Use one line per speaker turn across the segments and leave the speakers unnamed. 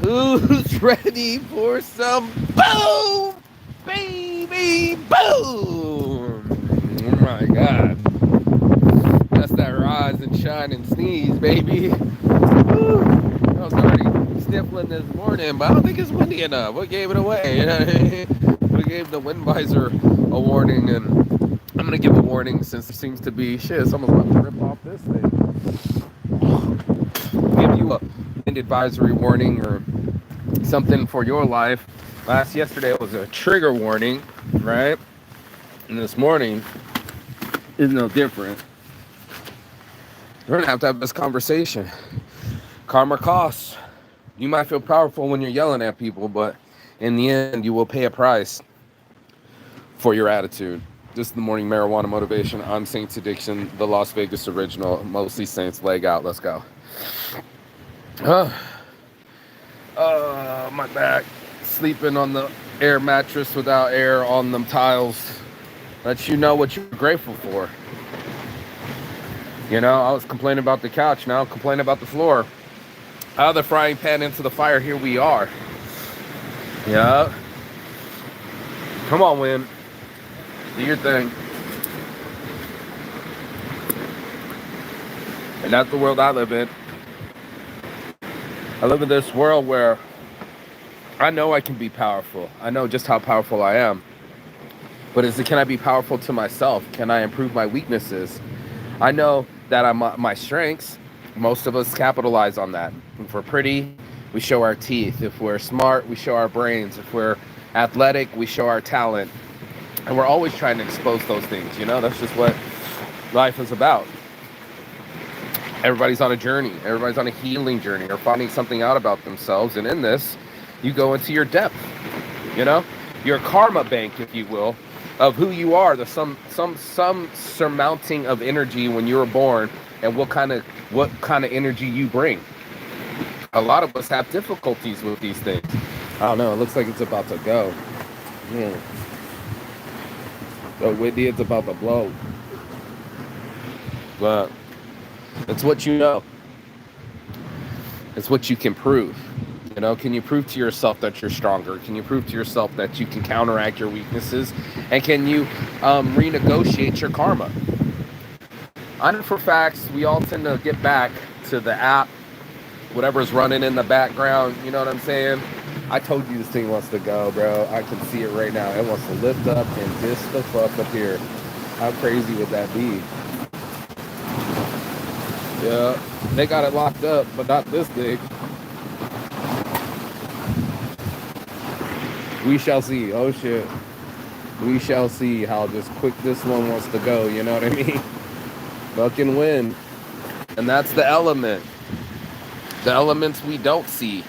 Who's ready for some boom, baby, boom? Oh my God. That's that rise and shine and sneeze, baby. Woo. I was already sniffling this morning, but I don't think it's windy enough. What gave it away? You know what I mean? We gave the wind visor a warning, and I'm going to give a warning since it seems to be, shit, it's almost about to rip off this thing. Give you a wind advisory warning or something for your life. Yesterday it was a trigger warning, right? And this morning is no different. We're gonna have to have this conversation. Karma costs. You might feel powerful when you're yelling at people, but in the end, you will pay a price for your attitude. This is the morning marijuana motivation. I'm Saints Addiction, the Las Vegas original, mostly Saints. Leg out. Let's go. My back. Sleeping on the air mattress without air on them tiles. Lets you know what you're grateful for. You know, I was complaining about the couch. Now I'm complaining about the floor. Out of the frying pan into the fire, here we are. Yeah. Come on, Win. Do your thing. And that's the world I live in. I live in this world where I know I can be powerful. I know just how powerful I am. But can I be powerful to myself? Can I improve my weaknesses? I know that I'm my strengths. Most of us capitalize on that. If we're pretty, we show our teeth. If we're smart, we show our brains. If we're athletic, we show our talent. And we're always trying to expose those things. You know, that's just what life is about. Everybody's on a journey. Everybody's on a healing journey or finding something out about themselves. And in this, you go into your depth, you know, your karma bank, if you will, of who you are, the some surmounting of energy when you were born, and what kind of energy you bring. A lot of us have difficulties with these things. I don't know. It looks like it's about to go. So windy, it's about to blow. But it's what you know. It's what you can prove. You know, can you prove to yourself that you're stronger? Can you prove to yourself that you can counteract your weaknesses? And can you renegotiate your karma? I know for facts, we all tend to get back to the app, whatever's running in the background. You know what I'm saying? I told you this thing wants to go, bro. I can see it right now. It wants to lift up and diss the fuck up here. How crazy would that be? Yeah, they got it locked up, but not this thing. We shall see. Oh shit. We shall see how just quick this one wants to go. You know what I mean? Fucking win. And that's the element. The elements we don't see.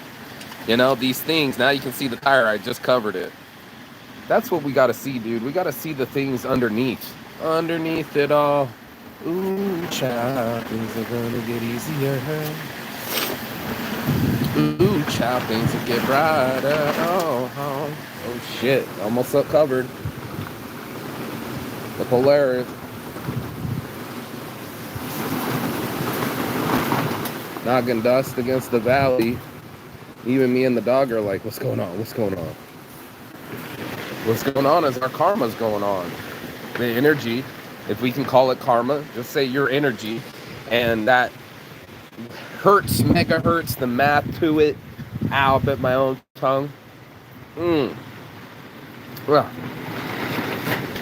You know, these things. Now you can see the tire. I just covered it. That's what we got to see, dude. We got to see the things underneath. Underneath it all. Ooh, child, things are gonna get easier. Ooh, child, things will get brighter. Oh shit, almost up covered. The Polaris. Knocking dust against the valley. Even me and the dog are like, what's going on? What's going on? What's going on is our karma's going on. The energy, if we can call it karma, just say your energy, and that hertz, megahertz, the math to it. Ow, bit my own tongue. Well,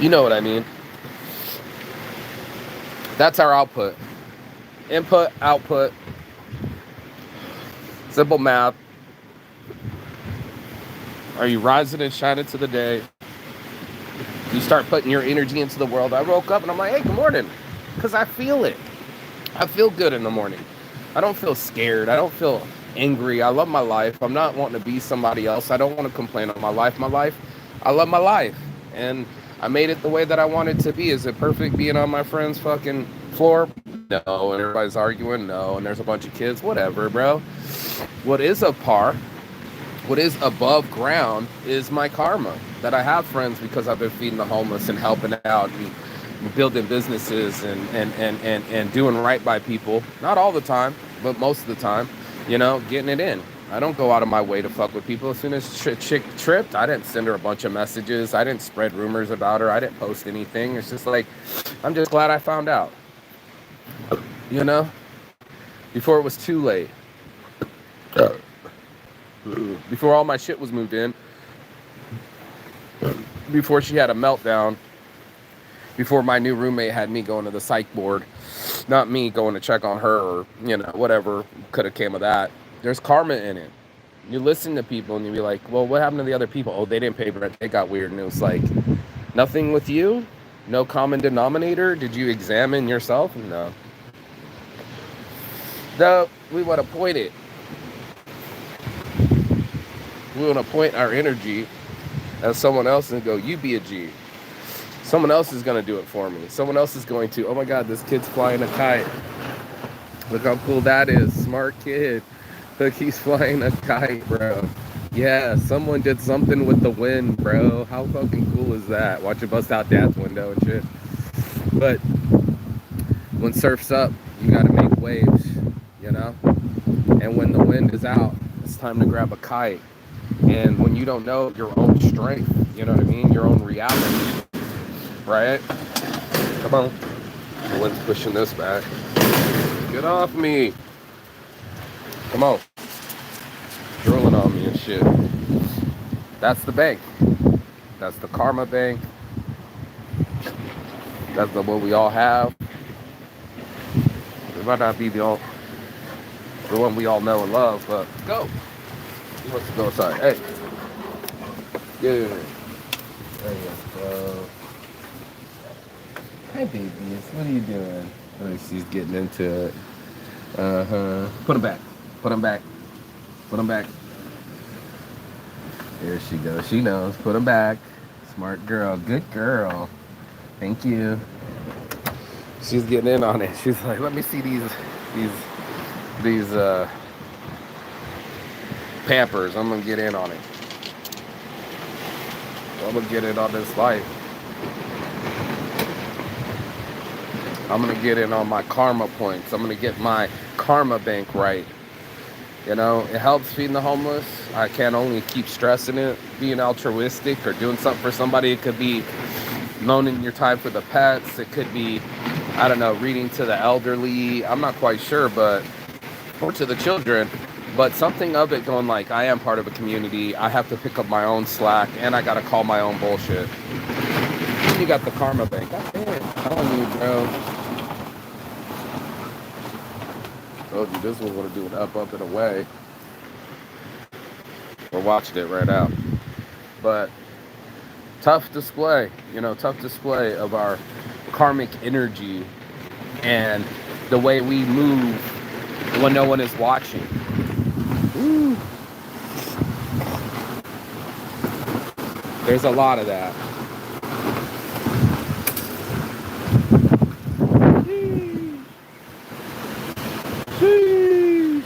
you know what I mean. That's our output. Input, output. Simple math. Are you rising and shining to the day? You start putting your energy into the world. I woke up and I'm like, hey, good morning. Because I feel it. I feel good in the morning. I don't feel scared. I don't feel angry. I love my life. I'm not wanting to be somebody else. I don't want to complain on my life. I love my life. And I made it the way that I wanted to be. Is it perfect being on my friend's fucking floor? No. And everybody's arguing? No. And there's a bunch of kids? Whatever, bro. What is a par? What is above ground is my karma. That I have friends because I've been feeding the homeless and helping out and building businesses and doing right by people. Not all the time, but most of the time, getting it in. I don't go out of my way to fuck with people. As soon as chick tripped, I didn't send her a bunch of messages. I didn't spread rumors about her. I didn't post anything. It's just like, I'm just glad I found out, you know, before it was too late. Before all my shit was moved in. Before she had a meltdown. Before my new roommate had me going to the psych board. Not me going to check on her or, whatever could have came of that. There's karma in it. You listen to people and you be like, well, what happened to the other people? Oh, they didn't pay rent. They got weird. And it was like, nothing with you? No common denominator? Did you examine yourself? No. No, we want to point it. We want to point our energy at someone else and go, you be a G. Someone else is going to do it for me. Someone else is going to, oh my God, this kid's flying a kite. Look how cool that is. Smart kid. Look, he's flying a kite, bro. Yeah, someone did something with the wind, bro. How fucking cool is that? Watch it bust out dad's window and shit. But when surf's up, you got to make waves, And when the wind is out, it's time to grab a kite. And when you don't know your own strength, you know what I mean? Your own reality, right? Come on. The wind's pushing this back. Get off me. Come on. Drilling on me and shit. That's the bank. That's the karma bank. That's the one we all have. It might not be the one we all know and love, but go. He wants to go outside. Hey. Good. There you go. Hi, babies. What are you doing? Oh, she's getting into it. Put him back. Put him back. Put him back. There she goes. She knows. Put him back. Smart girl. Good girl. Thank you. She's getting in on it. She's like, let me see these Pampers. I'm gonna get in on it. I'm gonna get in on this life. I'm gonna get in on my karma points. I'm gonna get my karma bank right. It helps feeding the homeless. I can't only keep stressing it, being altruistic or doing something for somebody. It could be loaning your time for the pets. It could be, I don't know, reading to the elderly. I'm not quite sure, or to the children. But something of it going like, I am part of a community. I have to pick up my own slack, and I gotta call my own bullshit. And you got the karma bank. God damn, I'm telling you, bro. Told you this was gonna do an up and away. We're watching it right out. But tough display, tough display of our karmic energy and the way we move when no one is watching. Ooh. There's a lot of that. Sheesh.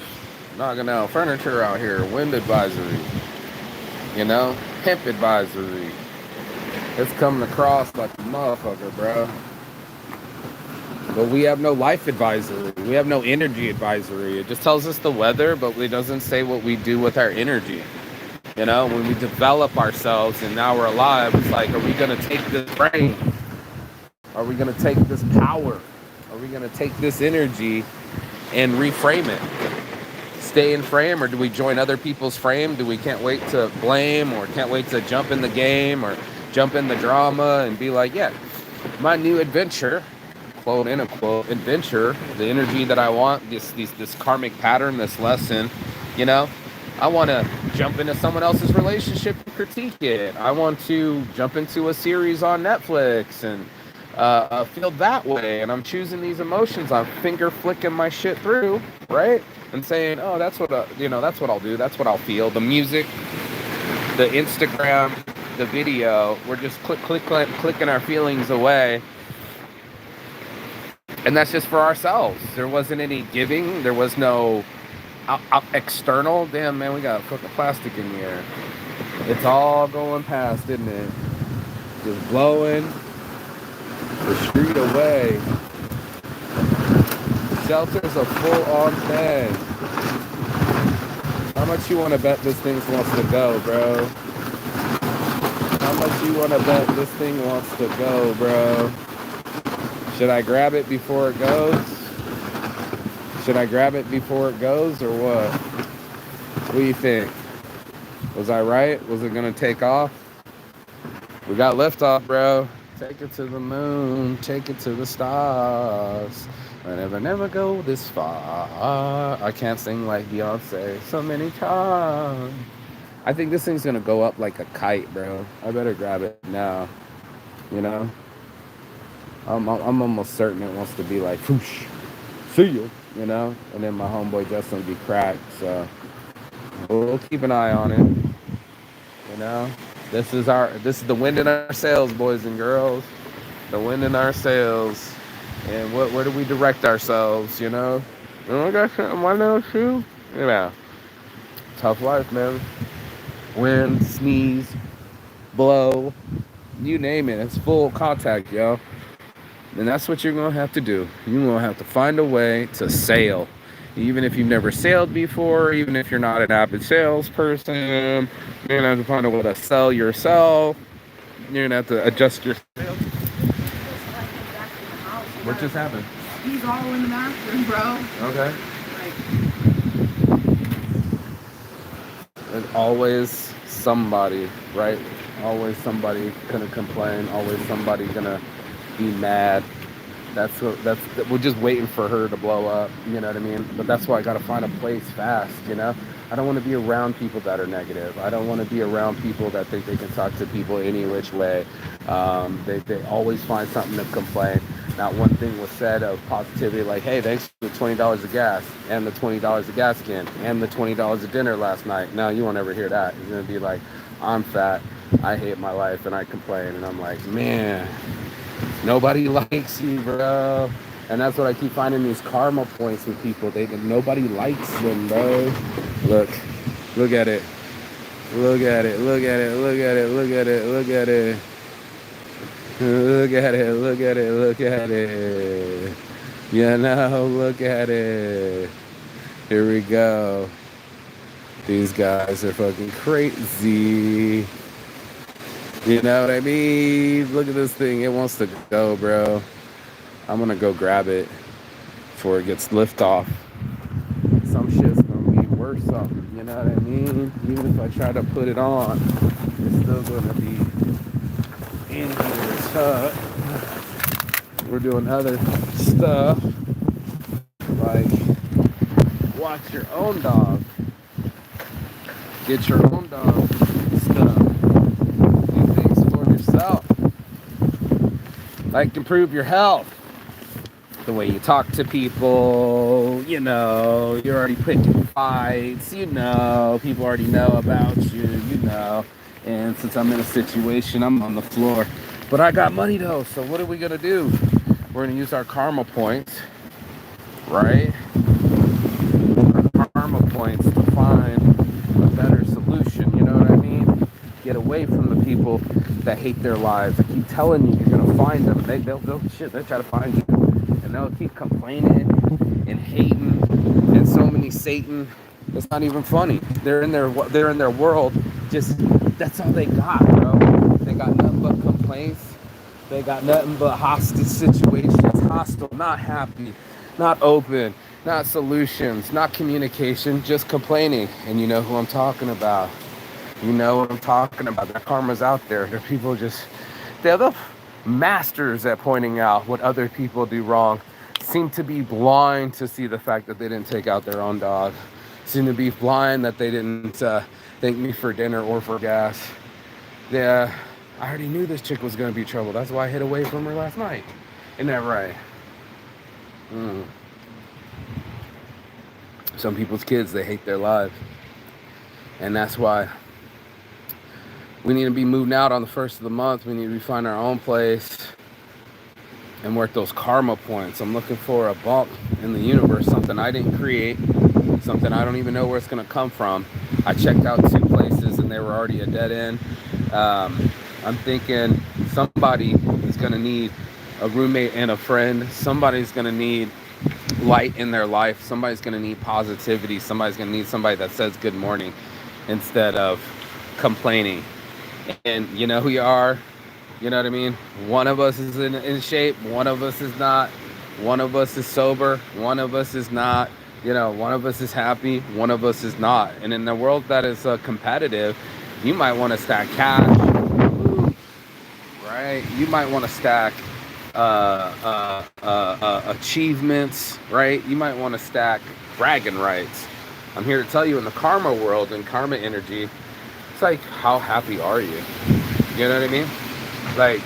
Knocking out furniture out here. Wind advisory. Hemp advisory. It's coming across like a motherfucker, bro. But we have no life advisory. We have no energy advisory. It just tells us the weather, but it doesn't say what we do with our energy. When we develop ourselves and now we're alive, it's like, are we going to take this brain? Are we going to take this power? Are we going to take this energy and reframe it? Stay in frame, or do we join other people's frame? Do we can't wait to blame, or can't wait to jump in the game, or jump in the drama and be like, yeah, my new adventure, quote unquote adventure, the energy that I want, this karmic pattern, this lesson, I want to jump into someone else's relationship and critique it. I want to jump into a series on Netflix and feel that way. And I'm choosing these emotions. I'm finger flicking my shit through, right? And saying, oh, that's what that's what I'll do. That's what I'll feel. The music, the Instagram, the video, we're just clicking our feelings away. And that's just for ourselves. There wasn't any giving. There was no external. Damn, man, we got fucking plastic in here. It's all going past, isn't it? Just blowing. the street away. Shelter's a full-on thing. How much you want to bet this thing wants to go, bro? How much you want to bet this thing wants to go, bro? Should I grab it before it goes? Should I grab it before it goes or what? What do you think? Was I right? Was it going to take off? We got liftoff, bro. Take it to the moon. Take it to the stars. I never go this far. I can't sing like Beyonce so many times. I think this thing's going to go up like a kite, bro. I better grab it now. You know? I'm almost certain it wants to be like, whoosh, see you, you know? And then my homeboy Justin will be cracked, so we'll keep an eye on it, you know? This is the wind in our sails, boys and girls. The wind in our sails. And where do we direct ourselves, you know? Oh, I got something in my nose too? Yeah. Tough life, man. Wind, sneeze, blow, you name it. It's full contact, yo. And that's what you're going to have to do. You're going to have to find a way to sail. Even if you've never sailed before, even if you're not an avid salesperson, you're going to have to find a way to sell yourself. You're going to have to adjust your sales. What just happened?
He's all in the bathroom, bro.
Okay. There's always somebody, right? Always somebody gonna complain. Always somebody gonna be mad. We're just waiting for her to blow up, you know what I mean? But that's why I gotta find a place fast, you know? I don't want to be around people that are negative. I don't want to be around people that think they can talk to people any which way. They always find something to complain. Not one thing was said of positivity like, hey, thanks for the $20 of gas and the $20 of gas can and the $20 of dinner last night. No, you won't ever hear that. You're going to be like, I'm fat, I hate my life, and I complain. And I'm like, man, nobody likes you, bro. And that's what I keep finding, these karma points with people. Nobody likes them, bro. Look at it. Look at it. Look at it. Look at it. Look at it. Look at it. Look at it. Look at it. Look at it. You know, look at it. Here we go. These guys are fucking crazy. You know what I mean? Look at this thing. It wants to go, bro. I'm gonna go grab it before it gets liftoff. Some shit's gonna be worse off, you know what I mean? Even if I try to put it on, it's still gonna be in here. So we're doing other stuff like watch your own dog, get your own dog stuff, do things for yourself, like improve your health. The way you talk to people, you know, you're already picking fights, you know, people already know about you, you know. And since I'm in a situation, I'm on the floor. But I got money though, so what are we gonna do? We're gonna use our karma points, right? Our karma points to find a better solution, you know what I mean? Get away from the people that hate their lives. I keep telling you, you're gonna find them. They'll try to find you. And they'll keep complaining and hating and so many Satan. It's not even funny. They're in their world. Just that's all they got, bro. They got nothing but complaints. They got nothing but hostile situations. Hostile, not happy, not open, not solutions, not communication, just complaining. And you know who I'm talking about. You know what I'm talking about. Their karma's out there. Their people they're the masters at pointing out what other people do wrong. Seem to be blind to see the fact that they didn't take out their own dog. Seem to be blind that they didn't thank me for dinner or for gas. Yeah, I already knew this chick was gonna be trouble. That's why I hid away from her last night. Isn't that right? Some people's kids, they hate their lives. And that's why we need to be moving out on the 1st of the month. We need to find our own place and work those karma points. I'm looking for a bump in the universe, something I didn't create, something I don't even know where it's gonna come from. I checked out 2 places and they were already a dead end. I'm thinking somebody is gonna need a roommate and a friend. Somebody's going to need light in their life. Somebody's going to need positivity. Somebody's going to need somebody that says good morning instead of complaining. And you know who you are. You know what I mean? One of us is in shape. One of us is not. One of us is sober. One of us is not. You know, one of us is happy. One of us is not. And in the world that is competitive, you might want to stack cash, right? You might want to stack achievements, right? You might want to stack bragging rights. I'm here to tell you, in the karma world and karma energy, it's like, how happy are you? You know what I mean? Like,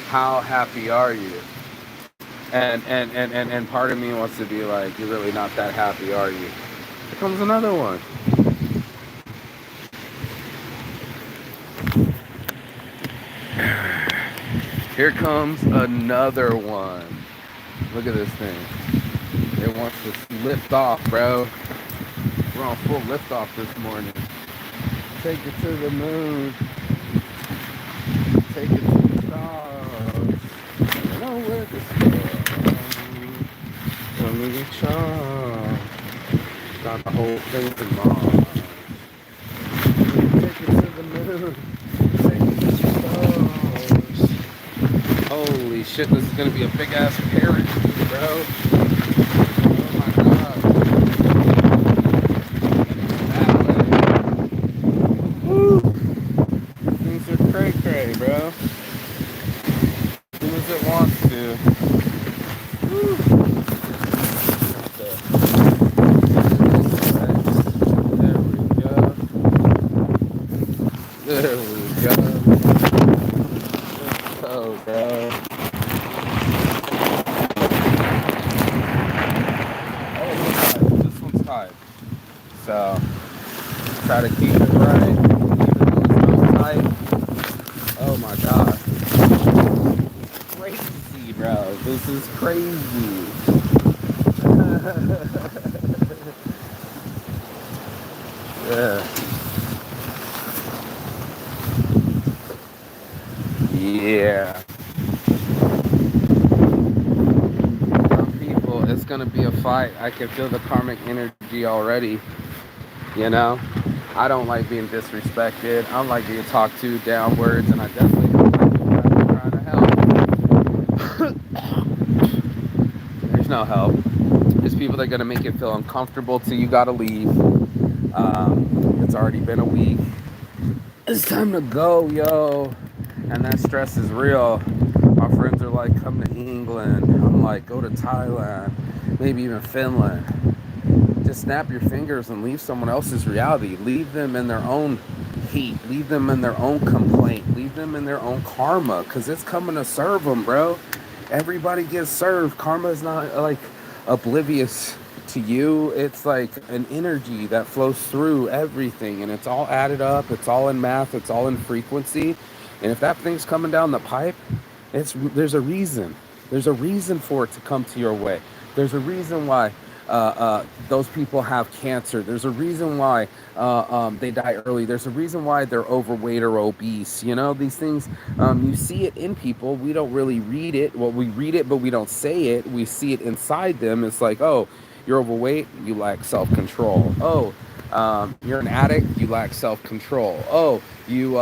how happy are you? And part of me wants to be like, you're really not that happy, are you? Here comes another one. Here comes another one. Look at this thing. It wants to lift off, bro. We're on full lift off this morning. Take it to the moon. Take it to the stars. I know where the stars. Let me get y'all. Got the whole thing in mind. Take it to the moon. Take it to the stars. Holy shit, this is gonna be a big ass parachute, bro. Oh my god. Woo. Things are cray cray, bro. As soon as it wants to. Woo. There we go. There we go. Oh, bro. Oh, this one's tied. So, try to keep it right. Even though it's not tight. Oh my god. Crazy, bro. This is crazy. Yeah. Yeah. Some people, it's gonna be a fight. I can feel the karmic energy already. You know? I don't like being disrespected. I don't like being talked to downwards, and I definitely don't like people trying to help. There's no help. There's people that are gonna make it feel uncomfortable till you gotta leave. It's already been a week. It's time to go, yo. And that stress is real. My friends are like, come to England. I'm like, go to Thailand, maybe even Finland. Just snap your fingers and leave someone else's reality. Leave them in their own heat. Leave them in their own complaint. Leave them in their own karma, because it's coming to serve them, bro. Everybody gets served. Karma is not like oblivious to you. It's like an energy that flows through everything, and it's all added up. It's all in math. It's all in frequency. And if that thing's coming down the pipe, there's a reason. There's a reason for it to come to your way. There's a reason why those people have cancer. There's a reason why they die early. There's a reason why they're overweight or obese. You know, these things, you see it in people. We don't really read it. Well, we read it, but we don't say it. We see it inside them. It's like, oh, you're overweight, you lack self-control. Oh, you're an addict, you lack self-control. Oh, you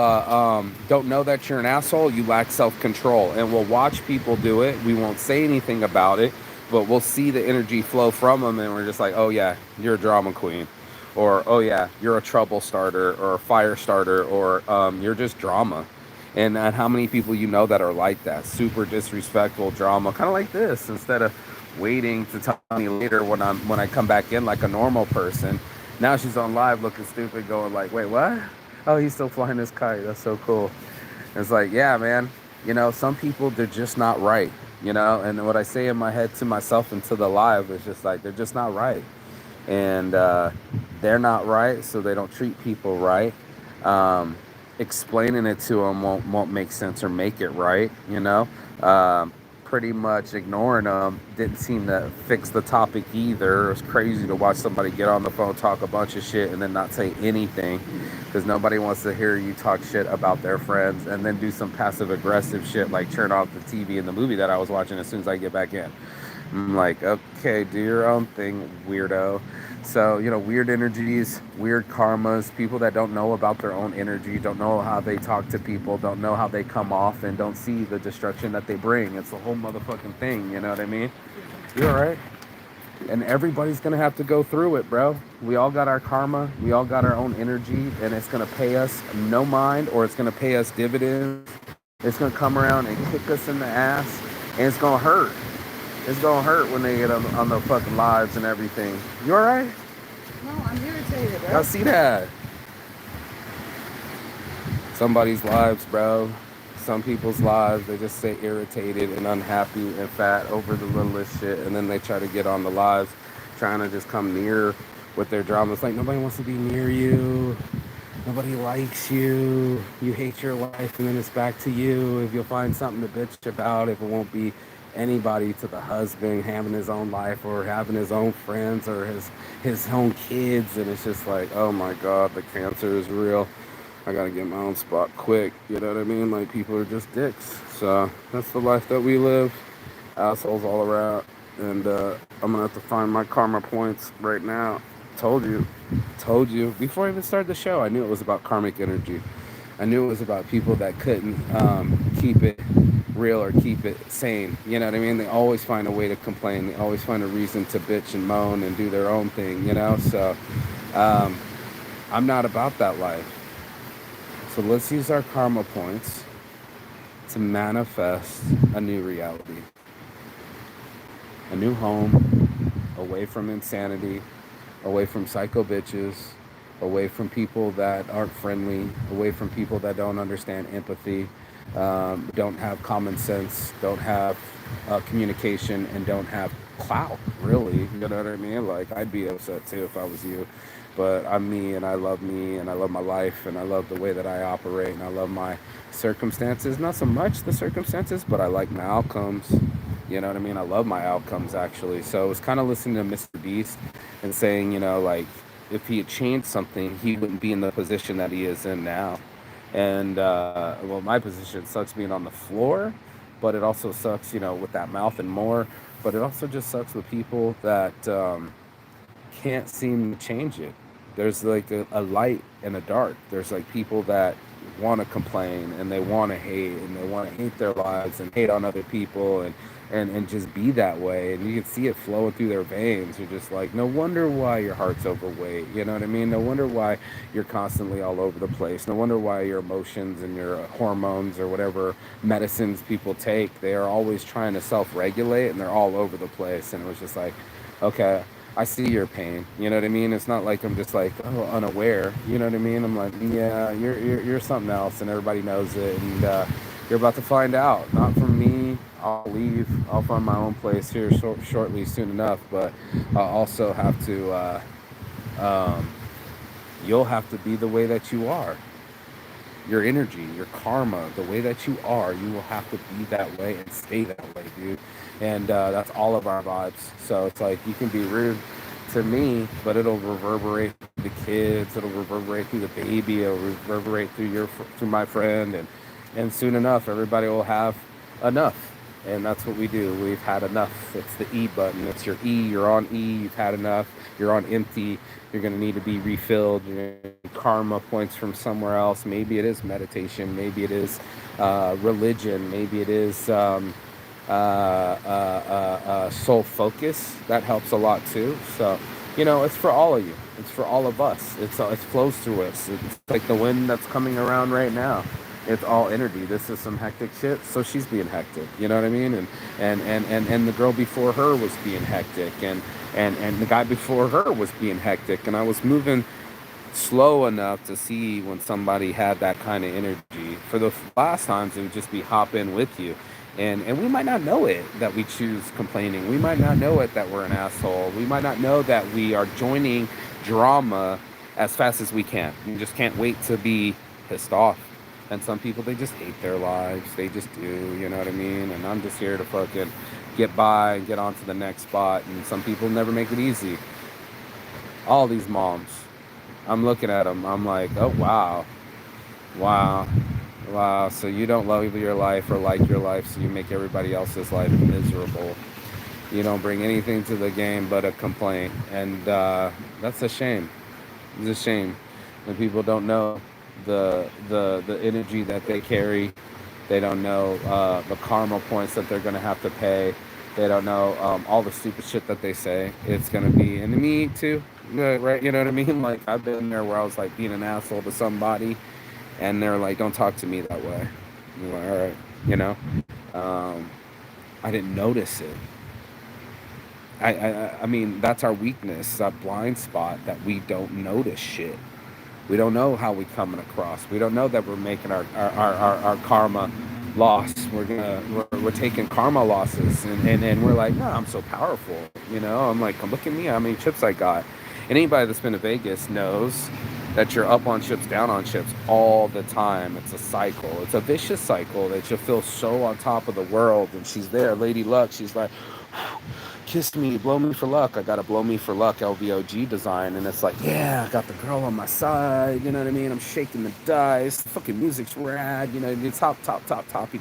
don't know that you're an asshole, you lack self-control. And we'll watch people do it. We won't say anything about it, but we'll see the energy flow from them, and we're just like, oh yeah, you're a drama queen. Or, oh yeah, you're a trouble starter or a fire starter, or you're just drama. And how many people you know that are like that? Super disrespectful drama, kind of like this, instead of waiting to tell me later when I come back in like a normal person. Now she's on live looking stupid, going like, wait, what? Oh, he's still flying this kite. That's so cool. It's like, yeah, man. You know, some people, they're just not right. You know, and what I say in my head to myself and to the live is just like, they're just not right. And they're not right, so they don't treat people right. Explaining it to them won't make sense or make it right, you know. pretty much ignoring them didn't seem to fix the topic either. It was crazy to watch somebody get on the phone, talk a bunch of shit, and then not say anything because nobody wants to hear you talk shit about their friends and then do some passive aggressive shit like turn off the TV in the movie that I was watching as soon as I get back in. I'm like, okay, do your own thing, weirdo. So, weird energies, weird karmas, people that don't know about their own energy, don't know how they talk to people, don't know how they come off, and don't see the destruction that they bring. It's the whole motherfucking thing, you know what I mean? You're all right. And everybody's going to have to go through it, bro. We all got our karma. We all got our own energy, and it's going to pay us no mind, or it's going to pay us dividends. It's going to come around and kick us in the ass, and it's going to hurt. It's gonna hurt when they get on the fucking lives and everything. You alright?
No, I'm irritated, bro.
I see that. Somebody's lives, bro. Some people's lives, they just stay irritated and unhappy and fat over the littlest shit, and then they try to get on the lives, trying to just come near with their drama. It's like nobody wants to be near you. Nobody likes you. You hate your life, and then it's back to you. If you'll find something to bitch about, if it won't be anybody to the husband having his own life or having his own friends or his own kids, and it's just like, oh my god, the cancer is real. I gotta get my own spot quick. You know what I mean? Like, people are just dicks. So that's the life that we live. Assholes all around. And I'm gonna have to find my karma points right now. Told you. Before I even started the show, I knew it was about karmic energy. I knew it was about people that couldn't keep it real or keep it sane. You know what I mean? They always find a way to complain. They always find a reason to bitch and moan and do their own thing, So I'm not about that life. So let's use our karma points to manifest a new reality. A new home, away from insanity, away from psycho bitches, away from people that aren't friendly, away from people that don't understand empathy, don't have common sense, don't have communication, and don't have clout, really. You know what I mean? Like, I'd be upset too if I was you. But I'm me, and I love my life, and I love the way that I operate, and I love my circumstances. Not so much the circumstances, but I like my outcomes. You know what I mean? I love my outcomes, actually. So it's kind of listening to Mr. Beast and saying, like, if he had changed something, he wouldn't be in the position that he is in now. And, well, my position sucks being on the floor, but it also sucks, with that mouth and more. But it also just sucks with people that can't seem to change it. There's like a light and a dark. There's like people that want to complain and they want to hate and they want to hate their lives and hate on other people and just be that way. And you can see it flowing through their veins. You're just like, no wonder why your heart's overweight. You know what I mean? No wonder why you're constantly all over the place. No wonder why your emotions and your hormones or whatever medicines people take, they are always trying to self-regulate and they're all over the place. And it was just like, okay, I see your pain. You know what I mean? It's not like I'm just like, oh, unaware. You know what I mean? I'm like, yeah, you're something else, and everybody knows it, and you're about to find out. Not from me. I'll leave. I'll find my own place here shortly, soon enough. But I'll also have to. You'll have to be the way that you are. Your energy, your karma, the way that you are, you will have to be that way and stay that way, dude. And that's all of our vibes. So it's like, you can be rude to me, but it'll reverberate through the kids, it'll reverberate through the baby, it'll reverberate through my friend, and soon enough, everybody will have enough. And that's what we do. We've had enough. It's the E button. It's your E. You're on E. You've had enough. You're on empty. You're going to need to be refilled. You're going to need karma points from somewhere else. Maybe it is meditation. Maybe it is religion. Maybe it is soul focus. That helps a lot too. So, it's for all of you. It's for all of us. It flows through us. It's like the wind that's coming around right now. It's all energy. This is some hectic shit, so she's being hectic. You know what I mean? And the girl before her was being hectic, and the guy before her was being hectic, and I was moving slow enough to see when somebody had that kind of energy. For the last times, it would just be hop in with you. And we might not know it that we choose complaining. We might not know it that we're an asshole. We might not know that we are joining drama as fast as we can. We just can't wait to be pissed off And some people, they just hate their lives. They just do, you know what I mean? And I'm just here to fucking get by and get on to the next spot. And some people never make it easy. All these moms, I'm looking at them. I'm like, oh, wow. Wow. Wow. So you don't love your life or like your life, so you make everybody else's life miserable. You don't bring anything to the game but a complaint. And that's a shame. It's a shame when people don't know the energy that they carry. They don't know the karma points that they're going to have to pay. They don't know all the stupid shit that they say. It's going to be, and me too, right? You know what I mean? Like, I've been there where I was like being an asshole to somebody, and they're like, don't talk to me that way. I'm like, all right, you know? Um, I didn't notice it. I mean, that's our weakness, that blind spot that we don't notice shit. We don't know how we coming across. We don't know that we're making our karma loss. We're taking karma losses, and we're like, no, I'm so powerful. You know, I'm like, look at me, how many chips I got. And anybody that's been to Vegas knows that you're up on chips, down on chips all the time. It's a cycle. It's a vicious cycle that you feel so on top of the world. And she's there, Lady Luck. She's like, kiss me, blow me for luck. I got a blow me for luck LVOG design. And it's like, yeah, I got the girl on my side. You know what I mean? I'm shaking the dice. The fucking music's rad. You know, it's toppy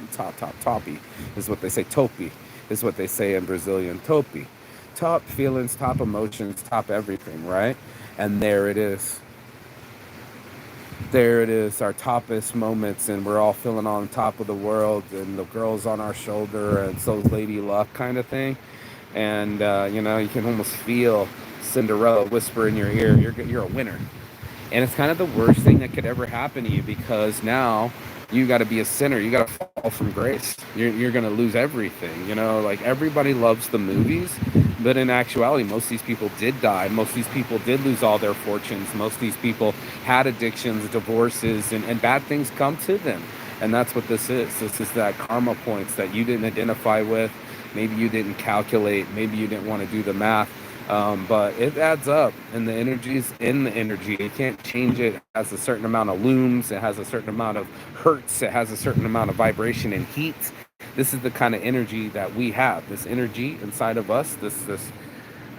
is what they say. Topi is what they say in Brazilian. Topi. Top feelings, top emotions, top everything, right? And there it is. There it is, our toppest moments, and we're all feeling on top of the world, and the girl's on our shoulder, and so's Lady Luck kind of thing. And you know, you can almost feel Cinderella whisper in your ear, you're a winner. And it's kind of the worst thing that could ever happen to you, because now you got to be a sinner. You got to fall from grace. You're going to lose everything. You know, like, everybody loves the movies, but in actuality, most of these people did die. Most of these people did lose all their fortunes. Most of these people had addictions, divorces, and bad things come to them. And that's what this is. This is that karma points that you didn't identify with. Maybe you didn't calculate. Maybe you didn't want to do the math. But it adds up, and the energy's in the energy. You can't change it. It has a certain amount of looms. It has a certain amount of hertz. It has a certain amount of vibration and heat. This is the kind of energy that we have. This energy inside of us. This.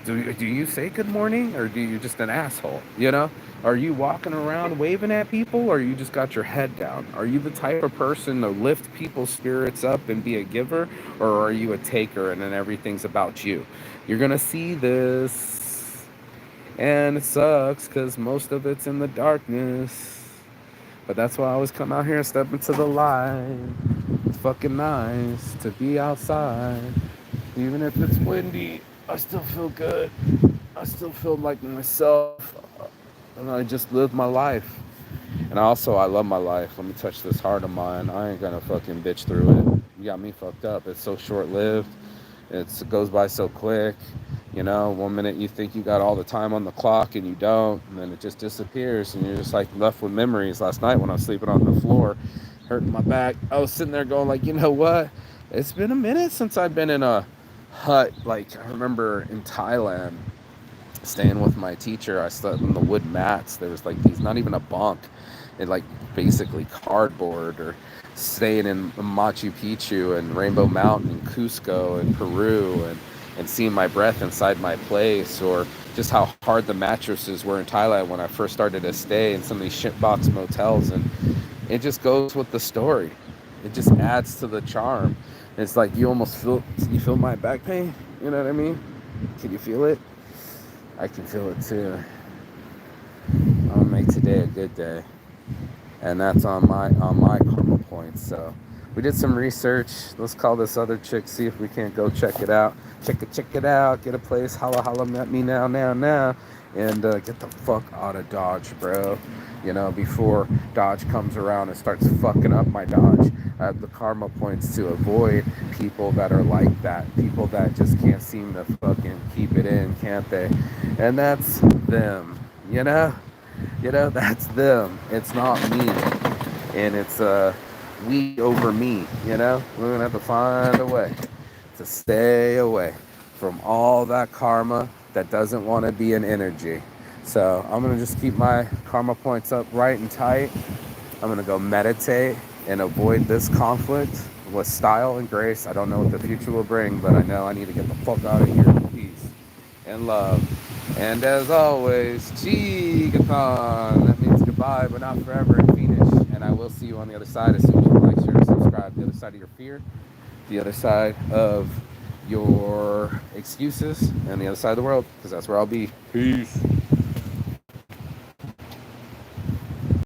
Do you say good morning, or do you just an asshole? You know? Are you walking around waving at people, or you just got your head down? Are you the type of person to lift people's spirits up and be a giver, or are you a taker and then everything's about you? You're gonna see this, and it sucks because most of it's in the darkness. But that's why I always come out here and step into the light. It's fucking nice to be outside, even if it's windy. I still feel good. I still feel like myself, and I just live my life. And also, I love my life. Let me touch this heart of mine. I ain't gonna fucking bitch through it. You got me fucked up. It's so short-lived. It goes by so quick. You know, one minute you think you got all the time on the clock and you don't, and then it just disappears, and you're just like left with memories. Last night when I was sleeping on the floor, hurting my back, I was sitting there going like, you know what? It's been a minute since I've been in a hut. Like, I remember in Thailand, staying with my teacher, I slept on the wood mats. There was like these, not even a bunk, it like basically cardboard. Or staying in Machu Picchu and Rainbow Mountain in Cusco and Peru, and seeing my breath inside my place, or just how hard the mattresses were in Thailand when I first started to stay in some of these shitbox motels. And it just goes with the story. It just adds to the charm. It's like you almost feel my back pain. You know what I mean? Can you feel it? I can feel it too. I'll make today a good day, and that's on my karma points. So we did some research. Let's call this other chick, see if we can't go check it out. Check it out. Get a place. Holla at me now, and get the fuck out of Dodge, bro. You know, before Dodge comes around and starts fucking up my Dodge. I have the karma points to avoid people that are like that. People that just can't seem to fucking keep it in, can't they? And that's them, you know? You know, that's them. It's not me. And it's we over me, you know? We're going to have to find a way to stay away from all that karma that doesn't want to be an energy. So I'm going to just keep my karma points up right and tight. I'm going to go meditate and avoid this conflict with style and grace. I don't know what the future will bring, but I know I need to get the fuck out of here in peace and love. And as always, Chigathon. That means goodbye, but not forever and finish. And I will see you on the other side as soon as you like, share, and subscribe. The other side of your fear, the other side of your excuses, and the other side of the world, because that's where I'll be. Peace.